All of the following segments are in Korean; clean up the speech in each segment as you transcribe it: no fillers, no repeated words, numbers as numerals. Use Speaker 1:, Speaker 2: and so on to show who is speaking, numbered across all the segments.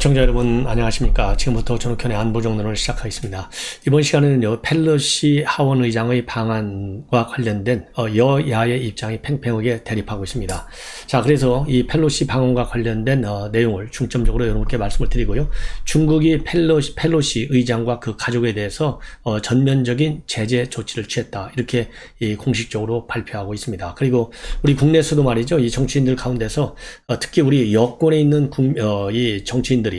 Speaker 1: 시청자 여러분 안녕하십니까. 지금부터 전욱현의 안보정론을 시작하겠습니다. 이번 시간에는요, 펠로시 하원 의장의 방안과 관련된 여야의 입장이 팽팽하게 대립하고 있습니다. 자, 그래서 이 펠로시 방안과 관련된 내용을 중점적으로 여러분께 말씀을 드리고요, 중국이 펠로시 의장과 그 가족에 대해서 전면적인 제재 조치를 취했다, 이렇게 공식적으로 발표하고 있습니다. 그리고 우리 국내에서도 말이죠, 이 정치인들 가운데서 특히 우리 여권에 있는 이 정치인들이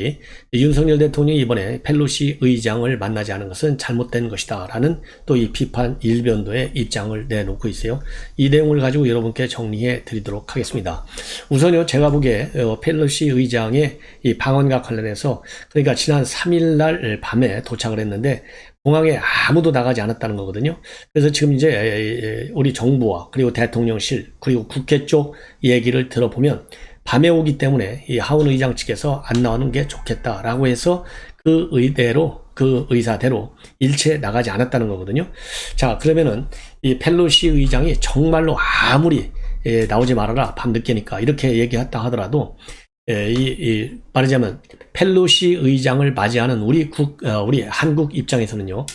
Speaker 1: 윤석열 대통령이 이번에 펠로시 의장을 만나지 않은 것은 잘못된 것이다 라는 또 이 비판 일변도의 입장을 내놓고 있어요. 이 내용을 가지고 여러분께 정리해 드리도록 하겠습니다. 우선요, 제가 보기에 펠로시 의장의 이 방언과 관련해서, 그러니까 지난 3일날 밤에 도착을 했는데 공항에 아무도 나가지 않았다는 거거든요. 그래서 지금 이제 우리 정부와 그리고 대통령실 그리고 국회 쪽 얘기를 들어보면 밤에 오기 때문에 이 하원 의장 측에서 안 나오는 게 좋겠다라고 해서 그 의사대로 일체 나가지 않았다는 거거든요. 자, 그러면은 이 펠로시 의장이 정말로 아무리 나오지 말아라 밤늦게니까 이렇게 얘기했다 하더라도 말하자면 펠로시 의장을 맞이하는 우리 한국 입장에서는요,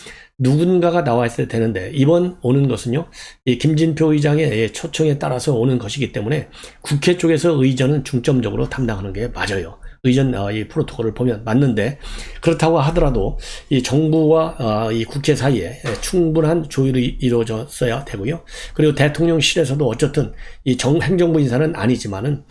Speaker 1: 누군가가 나와 있어야 되는데 이번 오는 것은요, 이 김진표 의장의 초청에 따라서 오는 것이기 때문에 국회 쪽에서 의전은 중점적으로 담당하는 게 맞아요. 의전 이 프로토콜을 보면 맞는데, 그렇다고 하더라도 이 정부와 이 국회 사이에 충분한 조율이 이루어졌어야 되고요. 그리고 대통령실에서도 어쨌든 이 행정부 인사는 아니지만은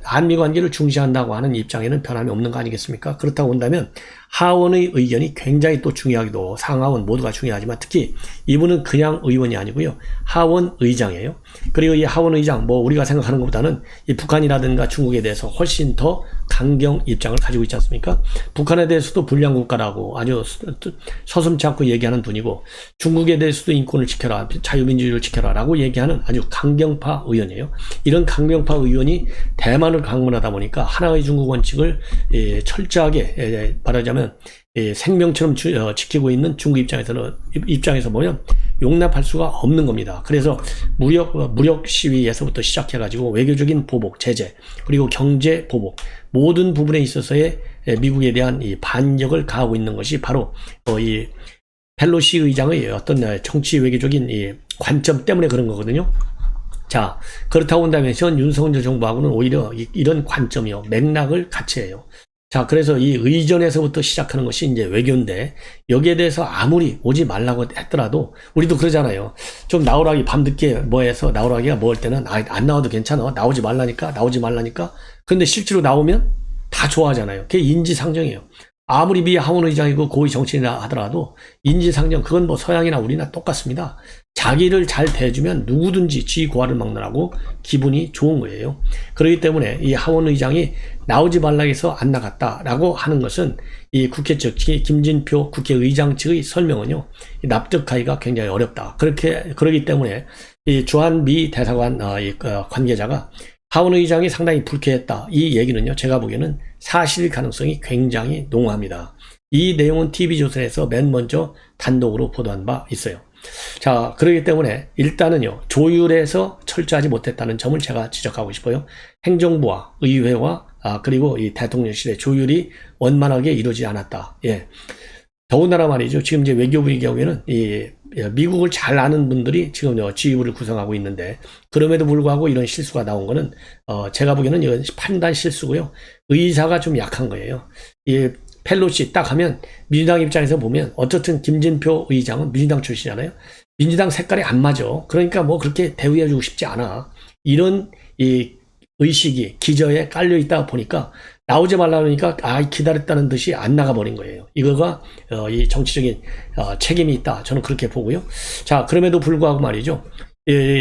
Speaker 1: 한미 관계를 중시한다고 하는 입장에는 변함이 없는 거 아니겠습니까? 그렇다고 본다면 하원의 의견이 굉장히 또 중요하기도, 상하원 모두가 중요하지만 특히 이분은 그냥 의원이 아니고요, 하원 의장이에요. 그리고 이 하원 의장, 우리가 생각하는 것보다는 이 북한이라든가 중국에 대해서 훨씬 더 강경 입장을 가지고 있지 않습니까? 북한에 대해서도 불량 국가라고 아주 서슴지 않고 얘기하는 분이고, 중국에 대해서도 인권을 지켜라, 자유민주주의를 지켜라 라고 얘기하는 아주 강경파 의원이에요. 이런 강경파 의원이 대만을 방문하다 보니까 하나의 중국 원칙을 철저하게 말하자면 생명처럼 지키고 있는 중국 입장에서 보면 용납할 수가 없는 겁니다. 그래서 무력 시위에서부터 시작해가지고 외교적인 보복, 제재, 그리고 경제 보복, 모든 부분에 있어서의 미국에 대한 이 반격을 가하고 있는 것이 바로 이 펠로시 의장의 어떤 정치 외교적인 이 관점 때문에 그런 거거든요. 자, 그렇다고 본다면 현 윤석열 정부하고는 오히려 이런 관점이요, 맥락을 같이 해요. 자, 그래서 이 의전에서부터 시작하는 것이 이제 외교인데, 여기에 대해서 아무리 오지 말라고 했더라도 우리도 그러잖아요. 좀 나오라기 밤늦게 해서 나오라기가 할 때는 안 나와도 괜찮아, 나오지 말라니까. 근데 실제로 나오면 다 좋아하잖아요. 그게 인지상정이에요. 아무리 미 하원 의장이고 고위 정치인이라 하더라도 인지상정, 그건 서양이나 우리나 똑같습니다. 자기를 잘 대해주면 누구든지 지 고하를 막느라고 기분이 좋은 거예요. 그렇기 때문에 이 하원 의장이 나오지 말라 해서 안 나갔다라고 하는 것은 이 국회 측, 김진표 국회의장 측의 설명은요, 납득하기가 굉장히 어렵다. 그러기 때문에 이 주한 미 대사관 관계자가 하원 의장이 상당히 불쾌했다, 이 얘기는요, 제가 보기에는 사실 가능성이 굉장히 농후합니다. 이 내용은 TV조선에서 맨 먼저 단독으로 보도한 바 있어요. 자, 그렇기 때문에 일단은요, 조율에서 철저하지 못했다는 점을 제가 지적하고 싶어요. 행정부와 의회와 그리고 이 대통령실의 조율이 원만하게 이루어지지 않았다. 예. 더군다나 말이죠, 지금 이제 외교부의 경우에는 미국을 잘 아는 분들이 지금 지휘부를 구성하고 있는데, 그럼에도 불구하고 이런 실수가 나온 거는 제가 보기에는 이건 판단 실수고요, 의사가 좀 약한 거예요. 펠로시 딱 하면 민주당 입장에서 보면 어쨌든 김진표 의장은 민주당 출신이잖아요. 민주당 색깔이 안 맞아. 그러니까 그렇게 대우해주고 싶지 않아. 이런 의식이 기저에 깔려 있다 보니까 나오지 말라니까 기다렸다는 듯이 안 나가버린 거예요. 이거가 이 정치적인 책임이 있다, 저는 그렇게 보고요. 자, 그럼에도 불구하고 말이죠,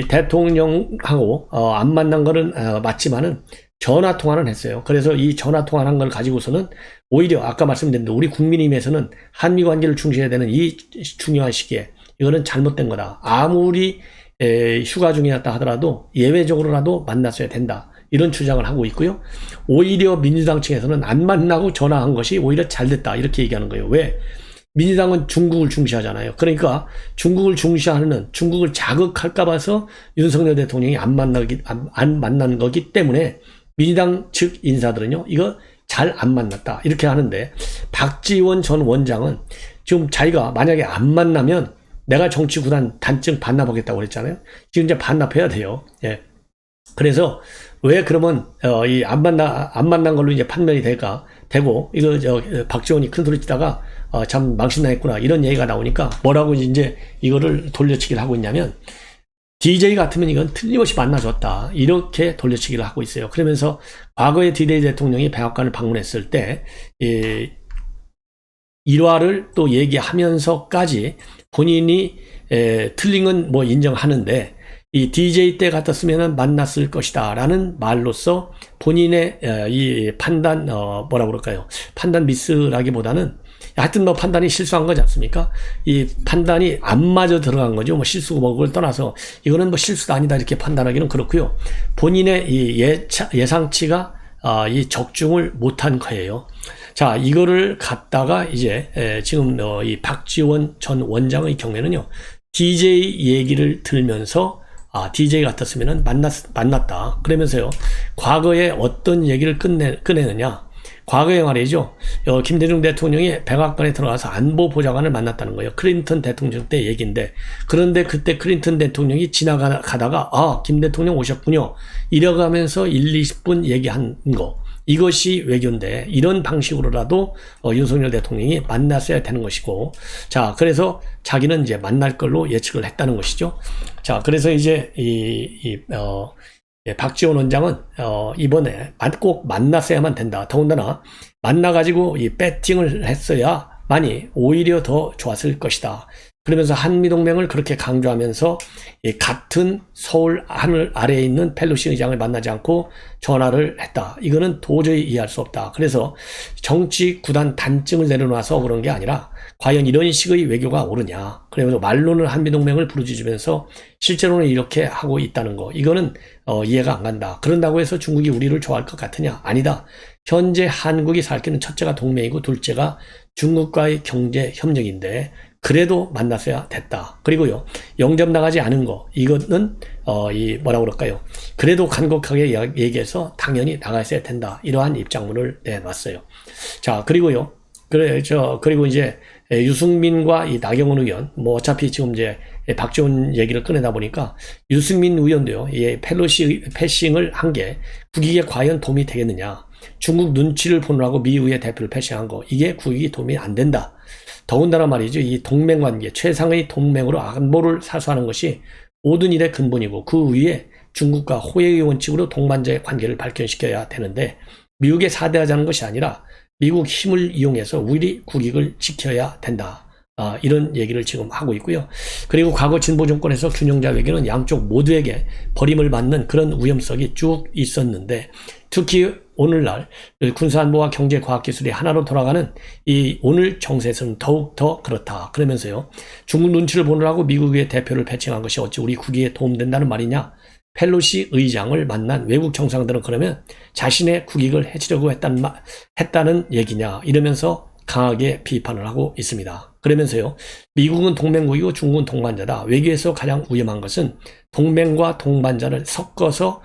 Speaker 1: 대통령하고 안 만난 거는 맞지만은 전화 통화는 했어요. 그래서 이 전화 통화를 한 걸 가지고서는 오히려 아까 말씀드린 우리 국민의힘에서는 한미 관계를 중시해야 되는 이 중요한 시기에 이거는 잘못된 거다. 아무리 휴가 중이었다 하더라도 예외적으로라도 만났어야 된다, 이런 주장을 하고 있고요. 오히려 민주당 측에서는 안 만나고 전화한 것이 오히려 잘 됐다, 이렇게 얘기하는 거예요. 왜? 민주당은 중국을 중시하잖아요. 그러니까 중국을 중시하는, 중국을 자극할까 봐서 윤석열 대통령이 안 만난 거기 때문에 민주당 측 인사들은요, 이거 잘 안 만났다 이렇게 하는데, 박지원 전 원장은 지금 자기가 만약에 안 만나면 내가 정치구단 단증 반납하겠다고 그랬잖아요. 지금 이제 반납해야 돼요. 예. 그래서 왜 그러면 이 안 만난 걸로 이제 판명이 되고 이거 박지원이 큰 소리 치다가 참 망신당했구나 이런 얘기가 나오니까 뭐라고 이제 이거를 돌려치기를 하고 있냐면, DJ 같으면 이건 틀림없이 만나줬다 이렇게 돌려치기를 하고 있어요. 그러면서 과거에 DJ 대통령이 백악관을 방문했을 때 일화를 또 얘기하면서까지 본인이 틀린 건 뭐 인정하는데, 이 DJ 때 같았으면 만났을 것이다 라는 말로써 본인의 이 판단 뭐라 그럴까요, 판단 미스라기보다는 하여튼 뭐 판단이 실수한 거지 않습니까? 이 판단이 안 맞아 들어간 거죠. 뭐 실수고 뭐를 떠나서 이거는 뭐 실수가 아니다 이렇게 판단하기는 그렇고요. 본인의 이 예상치가 이 적중을 못한 거예요. 자, 이거를 갖다가 이제 지금 이 박지원 전 원장의 경우에는요, DJ 얘기를 들면서 DJ 같았으면 만났다 그러면서요, 과거에 어떤 얘기를 꺼내느냐, 과거에 말이죠, 김대중 대통령이 백악관에 들어가서 안보보좌관을 만났다는 거예요. 클린턴 대통령 때 얘기인데, 그런데 그때 클린턴 대통령이 지나가다가 김 대통령 오셨군요 이래가면서 1-20분 얘기한 거, 이것이 외교인데, 이런 방식으로라도 윤석열 대통령이 만났어야 되는 것이고, 자, 그래서 자기는 이제 만날 걸로 예측을 했다는 것이죠. 자, 그래서 이제 박지원 원장은 이번에 꼭 만났어야만 된다. 더군다나 만나가지고 이 배팅을 했어야만이 오히려 더 좋았을 것이다. 그러면서 한미동맹을 그렇게 강조하면서 같은 서울 하늘 아래에 있는 펠로시 의장을 만나지 않고 전화를 했다. 이거는 도저히 이해할 수 없다. 그래서 정치 구단 단증을 내려놔서 그런 게 아니라 과연 이런 식의 외교가 옳으냐. 그러면서 말로는 한미동맹을 부르짖으면서 실제로는 이렇게 하고 있다는 거. 이거는 이해가 안 간다. 그런다고 해서 중국이 우리를 좋아할 것 같으냐? 아니다. 현재 한국이 살 길은 첫째가 동맹이고 둘째가 중국과의 경제 협력인데, 그래도 만났어야 됐다. 그리고요, 영접나가지 않은 거, 이거는 이 뭐라 그럴까요, 그래도 간곡하게 얘기해서 당연히 나가야 된다. 이러한 입장문을 내놨어요. 자, 그리고요, 그리고 이제 유승민과 이 나경원 의원, 뭐 어차피 지금 이제 박지원 얘기를 꺼내다 보니까 유승민 의원도요, 펠로시 패싱을 한 게 국익에 과연 도움이 되겠느냐. 중국 눈치를 보느라고 미국의 대표를 패싱한 거, 이게 국익이 도움이 안 된다. 더군다나 말이죠, 이 동맹관계, 최상의 동맹으로 안보를 사수하는 것이 모든 일의 근본이고, 그 위에 중국과 호혜의 원칙으로 동반자의 관계를 발전시켜야 되는데, 미국에 사대하자는 것이 아니라 미국 힘을 이용해서 우리 국익을 지켜야 된다. 이런 얘기를 지금 하고 있고요. 그리고 과거 진보 정권에서 균형자 외교는 양쪽 모두에게 버림을 받는 그런 위험성이 쭉 있었는데, 특히 오늘날 군사안보와 경제, 과학기술이 하나로 돌아가는 이 오늘 정세에서는 더욱 더 그렇다. 그러면서요, 중국 눈치를 보느라고 미국의 대표를 배칭한 것이 어찌 우리 국익에 도움된다는 말이냐. 펠로시 의장을 만난 외국 정상들은 그러면 자신의 국익을 해치려고 했다는 얘기냐, 이러면서 강하게 비판을 하고 있습니다. 그러면서요, 미국은 동맹국이고 중국은 동반자다. 외교에서 가장 위험한 것은 동맹과 동반자를 섞어서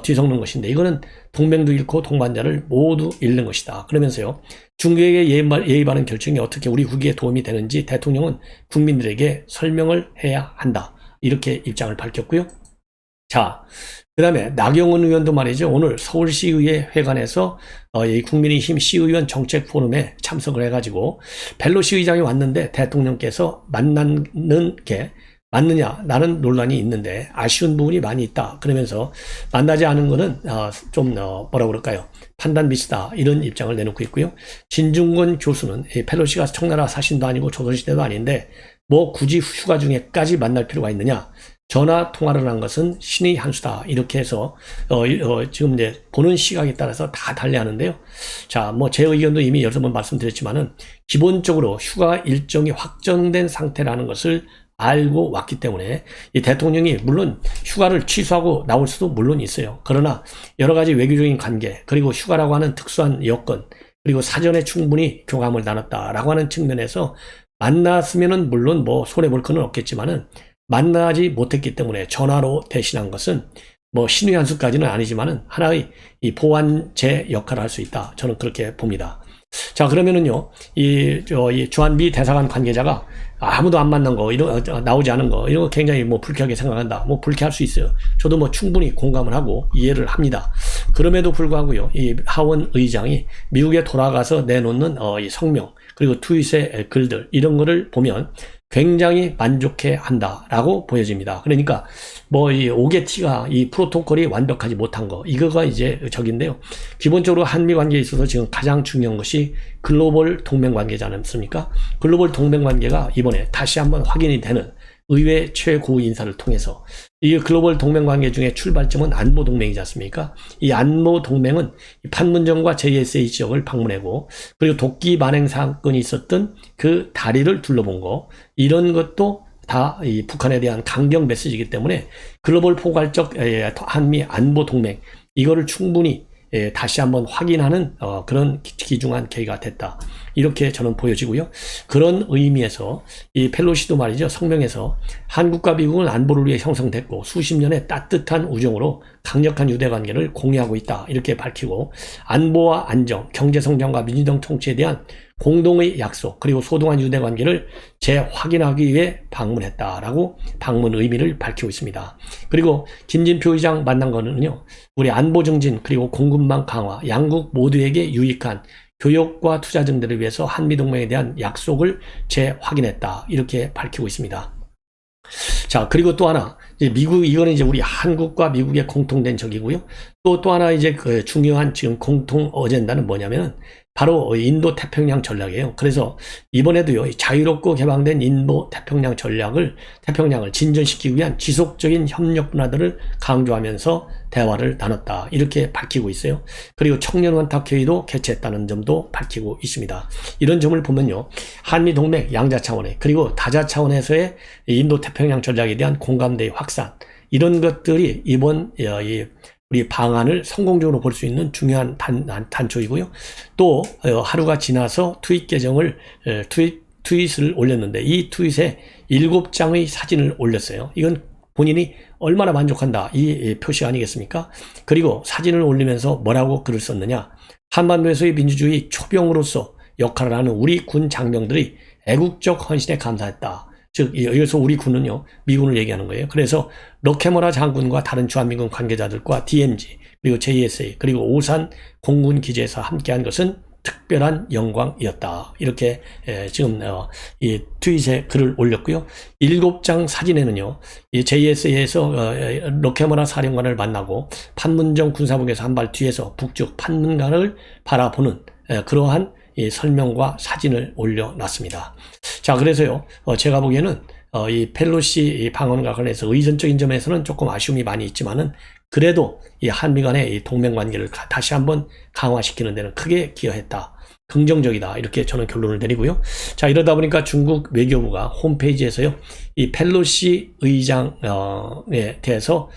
Speaker 1: 뒤섞는 것인데, 이거는 동맹도 잃고 동반자를 모두 잃는 것이다. 그러면서요, 중국에게 예의 바른 결정이 어떻게 우리 국익에 도움이 되는지 대통령은 국민들에게 설명을 해야 한다. 이렇게 입장을 밝혔고요. 자, 그 다음에 나경원 의원도 말이죠, 오늘 서울시의회 회관에서 이 국민의힘 시의원 정책 포럼에 참석을 해가지고 펠로시 의장이 왔는데 대통령께서 만나는 게 맞느냐, 나는 논란이 있는데 아쉬운 부분이 많이 있다. 그러면서 만나지 않은 거는 좀 뭐라 그럴까요, 판단 미스다, 이런 입장을 내놓고 있고요. 진중권 교수는 펠로시가 청나라 사신도 아니고 조선시대도 아닌데 뭐 굳이 휴가 중에까지 만날 필요가 있느냐, 전화 통화를 한 것은 신의 한 수다. 이렇게 해서 지금 이제 보는 시각에 따라서 다 달리하는데요. 자, 뭐 제 의견도 이미 여러 번 말씀드렸지만은 기본적으로 휴가 일정이 확정된 상태라는 것을 알고 왔기 때문에 이 대통령이 물론 휴가를 취소하고 나올 수도 물론 있어요. 그러나 여러 가지 외교적인 관계, 그리고 휴가라고 하는 특수한 여건, 그리고 사전에 충분히 교감을 나눴다라고 하는 측면에서 만났으면은 물론 뭐 손해 볼 건 없겠지만은 만나지 못했기 때문에 전화로 대신한 것은 뭐 신의 한 수까지는 아니지만은 하나의 이 보완제 역할을 할 수 있다. 저는 그렇게 봅니다. 자, 그러면은요, 이 주한미 대사관 관계자가 아무도 안 만난 거, 나오지 않은 거, 이런 거 굉장히 뭐 불쾌하게 생각한다. 뭐 불쾌할 수 있어요. 저도 뭐 충분히 공감을 하고 이해를 합니다. 그럼에도 불구하고요, 이 하원 의장이 미국에 돌아가서 내놓는 이 성명, 그리고 트윗의 글들, 이런 거를 보면 굉장히 만족해 한다라고 보여집니다. 그러니까 뭐 이 오게티가 이 프로토콜이 완벽하지 못한 거, 이거가 이제 적인데요. 기본적으로 한미 관계에 있어서 지금 가장 중요한 것이 글로벌 동맹 관계지 않습니까? 글로벌 동맹 관계가 이번에 다시 한번 확인이 되는 의회 최고 인사를 통해서 이 글로벌 동맹 관계 중에 출발점은 안보 동맹이지 않습니까? 이 안보 동맹은 판문점과 JSA 지역을 방문하고, 그리고 도끼 만행 사건이 있었던 그 다리를 둘러본 거, 이런 것도 다 이 북한에 대한 강경 메시지이기 때문에 글로벌 포괄적 한미 안보 동맹, 이거를 충분히 다시 한번 확인하는 그런 귀중한 계기가 됐다. 이렇게 저는 보여지고요. 그런 의미에서 이 펠로시도 말이죠. 성명에서 한국과 미국은 안보를 위해 형성됐고 수십 년의 따뜻한 우정으로 강력한 유대관계를 공유하고 있다. 이렇게 밝히고, 안보와 안정, 경제성장과 민주당 통치에 대한 공동의 약속, 그리고 소중한 유대관계를 재확인하기 위해 방문했다라고 방문 의미를 밝히고 있습니다. 그리고 김진표 의장 만난 거는요, 우리 안보 증진 그리고 공급망 강화, 양국 모두에게 유익한 교역과 투자 증대를 위해서 한미동맹에 대한 약속을 재확인했다. 이렇게 밝히고 있습니다. 자, 그리고 또 하나, 이제 미국, 이거는 이제 우리 한국과 미국의 공통된 적이고요. 또 하나 이제 그 중요한 지금 공통 어젠다는 뭐냐면은 바로 인도 태평양 전략이에요. 그래서 이번에도요, 자유롭고 개방된 인도 태평양을 진전시키기 위한 지속적인 협력 문화들을 강조하면서 대화를 나눴다. 이렇게 밝히고 있어요. 그리고 청년 원탁회의도 개최했다는 점도 밝히고 있습니다. 이런 점을 보면요, 한미 동맹 양자 차원의, 그리고 다자 차원에서의 인도 태평양 전략에 대한 공감대의 확산, 이런 것들이 이번 우리 방안을 성공적으로 볼 수 있는 중요한 단초이고요. 또 하루가 지나서 트윗을 올렸는데, 이 트윗에 7장의 사진을 올렸어요. 이건 본인이 얼마나 만족한다, 이 표시 아니겠습니까? 그리고 사진을 올리면서 뭐라고 글을 썼느냐? 한반도에서의 민주주의 초병으로서 역할을 하는 우리 군 장병들이 애국적 헌신에 감사했다. 즉, 여기서 우리 군은요, 미군을 얘기하는 거예요. 그래서 로케모라 장군과 다른 주한미군 관계자들과 DMZ, 그리고 JSA, 그리고 오산 공군 기지에서 함께한 것은 특별한 영광이었다. 이렇게 지금 이 트윗에 글을 올렸고요. 7장 사진에는요, 이 JSA에서 로케모라 사령관을 만나고 판문점 군사복에서 한 발 뒤에서 북쪽 판문강을 바라보는 그러한 이 설명과 사진을 올려놨습니다. 자, 그래서요, 제가 보기에는 이 펠로시 방언과 관련해서 의전적인 점에서는 조금 아쉬움이 많이 있지만은, 그래도 이 한미 간의 이 동맹 관계를 다시 한번 강화시키는 데는 크게 기여했다. 긍정적이다. 이렇게 저는 결론을 내리고요. 자, 이러다 보니까 중국 외교부가 홈페이지에서요, 이 펠로시 의장에 대해서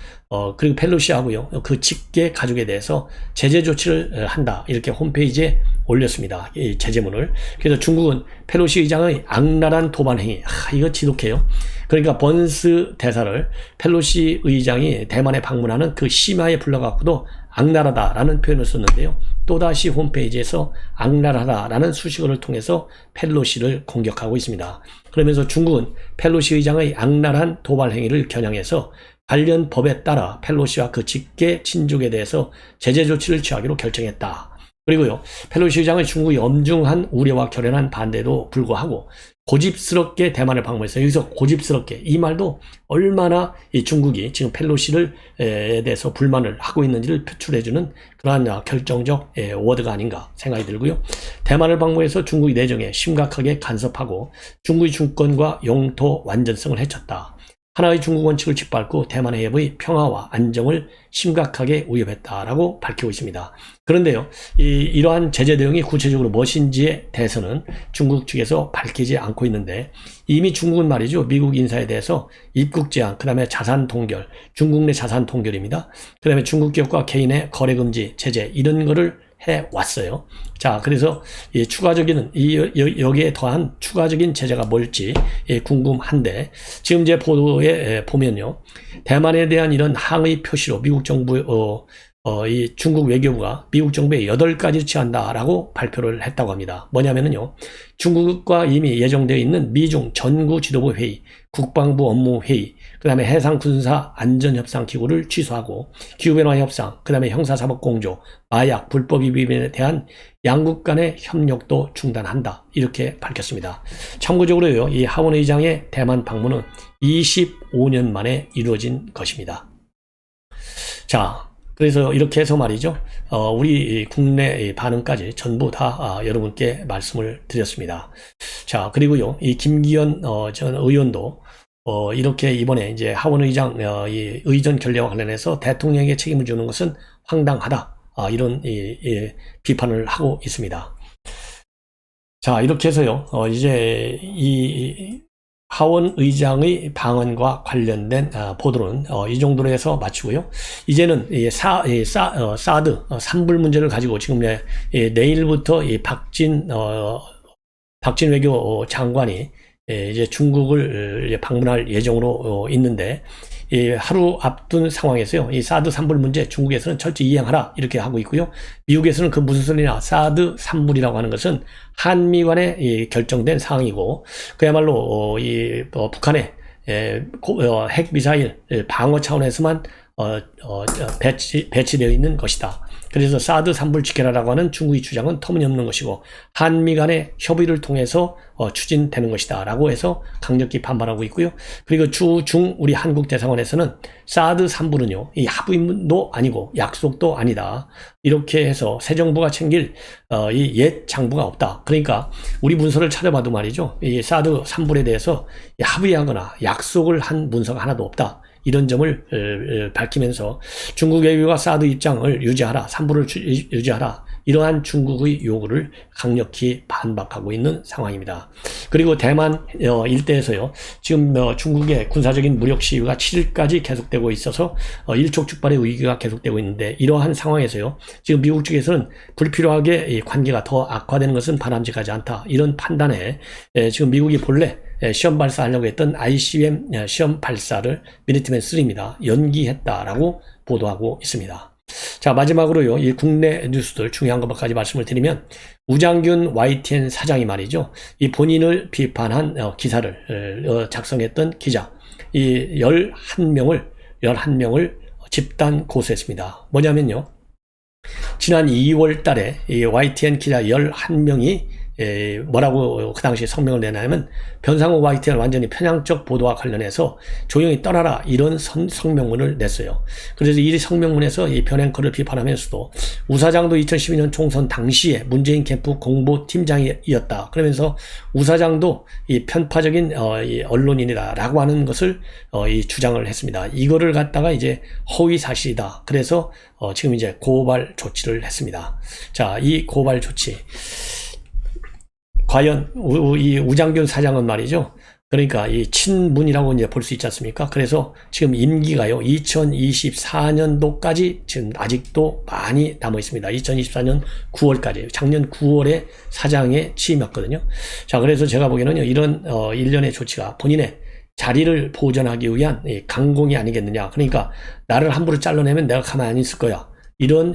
Speaker 1: 그리고 펠로시하고요, 그 직계 가족에 대해서 제재 조치를 한다. 이렇게 홈페이지에 올렸습니다. 이 제재문을. 그래서 중국은 펠로시 의장의 악랄한 도발 행위, 이거 지독해요. 그러니까 번스 대사를 펠로시 의장이 대만에 방문하는 그 심야에 불러갖고도 악랄하다라는 표현을 썼는데요. 또다시 홈페이지에서 악랄하다라는 수식어를 통해서 펠로시를 공격하고 있습니다. 그러면서 중국은 펠로시 의장의 악랄한 도발 행위를 겨냥해서 관련 법에 따라 펠로시와 그 직계 친족에 대해서 제재 조치를 취하기로 결정했다. 그리고요, 펠로시 의장의 중국의 엄중한 우려와 결연한 반대도 불구하고 고집스럽게 대만을 방문했어요. 여기서 고집스럽게, 이 말도 얼마나 이 중국이 지금 펠로시를 대해서 불만을 하고 있는지를 표출해주는 그러한 결정적 워드가 아닌가 생각이 들고요. 대만을 방문해서 중국의 내정에 심각하게 간섭하고 중국의 주권과 영토 완전성을 해쳤다. 하나의 중국 원칙을 짓밟고 대만 해협의 평화와 안정을 심각하게 위협했다라고 밝히고 있습니다. 그런데요, 이러한 제재 내용이 구체적으로 무엇인지에 대해서는 중국 측에서 밝히지 않고 있는데, 이미 중국은 말이죠, 미국 인사에 대해서 입국 제한, 그 다음에 자산 동결, 중국 내 자산 동결입니다. 그 다음에 중국 기업과 개인의 거래 금지, 제재, 이런 거를 왔어요. 자, 그래서 이 추가적인 여기에 더한 추가적인 제재가 뭘지 궁금한데, 지금 제 보도에 보면요, 대만에 대한 이런 항의 표시로 미국 정부 이 중국 외교부가 미국 정부에 8가지를 취한다라고 발표를 했다고 합니다. 뭐냐면요, 중국과 이미 예정되어 있는 미중 전구 지도부 회의, 국방부 업무 회의, 그 다음에 해상군사 안전협상기구를 취소하고, 기후변화 협상, 그 다음에 형사사법공조, 마약, 불법 위반에 대한 양국 간의 협력도 중단한다, 이렇게 밝혔습니다. 참고적으로요, 이 하원 의장의 대만 방문은 25년 만에 이루어진 것입니다. 자, 그래서 이렇게 해서 말이죠, 우리 국내 반응까지 전부 다 여러분께 말씀을 드렸습니다. 자, 그리고요, 이 김기현 전 의원도 이렇게 이번에 이제 하원 의장 이 의전 결례와 관련해서 대통령에게 책임을 주는 것은 황당하다, 이런 비판을 하고 있습니다. 자, 이렇게 해서요, 이제 이 하원 의장의 방언과 관련된 보도는 이 정도로 해서 마치고요. 이제는 사드 산불 문제를 가지고 지금 내일부터 박진 외교 장관이 이제 중국을 방문할 예정으로 있는데, 하루 앞둔 상황에서요, 이 사드 산불 문제 중국에서는 철저히 이행하라, 이렇게 하고 있고요. 미국에서는 그 무슨 소리냐, 사드 산불이라고 하는 것은 한미 간에 결정된 사항이고, 그야말로 북한의 핵 미사일 방어 차원에서만 배치되어 있는 것이다. 그래서 사드 산불 지켜라라고 하는 중국의 주장은 터무니없는 것이고, 한미 간의 협의를 통해서 추진되는 것이다 라고 해서 강력히 반발하고 있고요. 그리고 우리 한국 대사관에서는 사드 산불은요, 이 합의도 아니고 약속도 아니다, 이렇게 해서 새 정부가 챙길 이 옛 장부가 없다. 그러니까 우리 문서를 찾아봐도 말이죠, 이 사드 산불에 대해서 합의하거나 약속을 한 문서가 하나도 없다, 이런 점을 밝히면서 중국 외교가 사드 입장을 유지하라, 산불을 유지하라, 이러한 중국의 요구를 강력히 반박하고 있는 상황입니다. 그리고 대만 일대에서요, 지금 중국의 군사적인 무력 시위가 7일까지 계속되고 있어서 일촉즉발의 위기가 계속되고 있는데, 이러한 상황에서요, 지금 미국 측에서는 불필요하게 이 관계가 더 악화되는 것은 바람직하지 않다, 이런 판단에 지금 미국이 본래 시험 발사하려고 했던 ICBM 시험 발사를 미니트맨 3입니다. 연기했다라고 보도하고 있습니다. 자, 마지막으로요, 이 국내 뉴스들 중요한 것까지 말씀을 드리면, 우장균 YTN 사장이 말이죠, 이 본인을 비판한 기사를 작성했던 기자, 이 11명을 집단 고소했습니다. 뭐냐면요, 지난 2월 달에 이 YTN 기자 11명이 뭐라고 그 당시에 성명을 내냐면, 변상욱 YTN을 완전히 편향적 보도와 관련해서 조용히 떠나라, 이런 성명문을 냈어요. 그래서 이 성명문에서 이 변앵커를 비판하면서도 우사장도 2012년 총선 당시에 문재인 캠프 공보팀장이었다, 그러면서 우사장도 이 편파적인 이 언론인이다라고 하는 것을 이 주장을 했습니다. 이거를 갖다가 이제 허위 사실이다, 그래서 지금 이제 고발 조치를 했습니다. 자, 이 고발 조치, 과연 이 우장균 사장은 말이죠, 그러니까 이 친문이라고 이제 볼 수 있지 않습니까? 그래서 지금 임기가요, 2024년도까지 지금 아직도 많이 남아 있습니다. 2024년 9월까지, 작년 9월에 사장에 취임했거든요. 자, 그래서 제가 보기에는요, 이런 일련의 조치가 본인의 자리를 보존하기 위한 강공이 아니겠느냐. 그러니까 나를 함부로 잘라내면 내가 가만히 안 있을 거야, 이런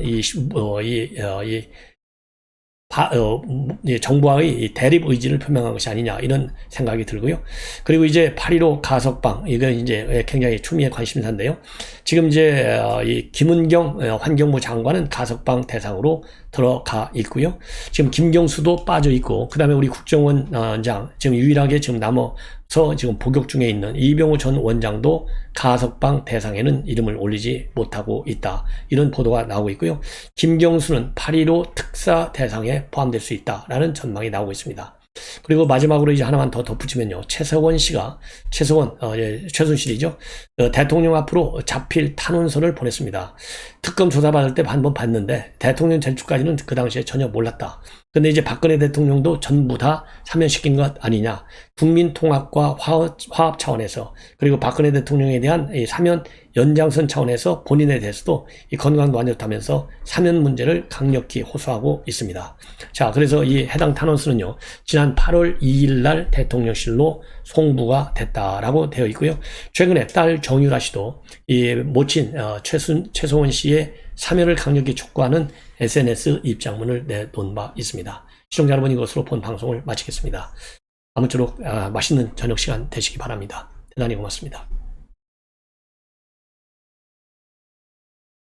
Speaker 1: 정부와의 대립 의지를 표명한 것이 아니냐, 이런 생각이 들고요. 그리고 이제 8.15 가석방, 이건 이제 굉장히 추미애 관심사인데요. 지금 이제 이 김은경 환경부 장관은 가석방 대상으로 들어가 있고요. 지금 김경수도 빠져 있고, 그 다음에 우리 국정원장 지금 유일하게 지금 남아서 지금 복역 중에 있는 이병우 전 원장도 가석방 대상에는 이름을 올리지 못하고 있다, 이런 보도가 나오고 있고요. 김경수는 8.15 특사 대상에 포함될 수 있다라는 전망이 나오고 있습니다. 그리고 마지막으로 이제 하나만 더 덧붙이면요, 최순실이죠, 대통령 앞으로 자필 탄원서를 보냈습니다. 특검 조사받을 때 한번 봤는데 대통령 제출까지는 그 당시에 전혀 몰랐다. 근데 이제 박근혜 대통령도 전부 다 사면시킨 것 아니냐, 국민통합과 화합 차원에서, 그리고 박근혜 대통령에 대한 이 사면 연장선 차원에서 본인에 대해서도 이 건강도 안 좋다면서 사면 문제를 강력히 호소하고 있습니다. 자, 그래서 이 해당 탄원서는요, 지난 8월 2일 날 대통령실로 송부가 됐다라고 되어 있고요. 최근에 딸 정유라 씨도 이 모친 최송원 씨의 사면을 강력히 촉구하는 SNS 입장문을 내놓은 바 있습니다. 시청자 여러분, 이것으로 본 방송을 마치겠습니다. 아무쪼록 맛있는 저녁 시간 되시기 바랍니다. 대단히 고맙습니다.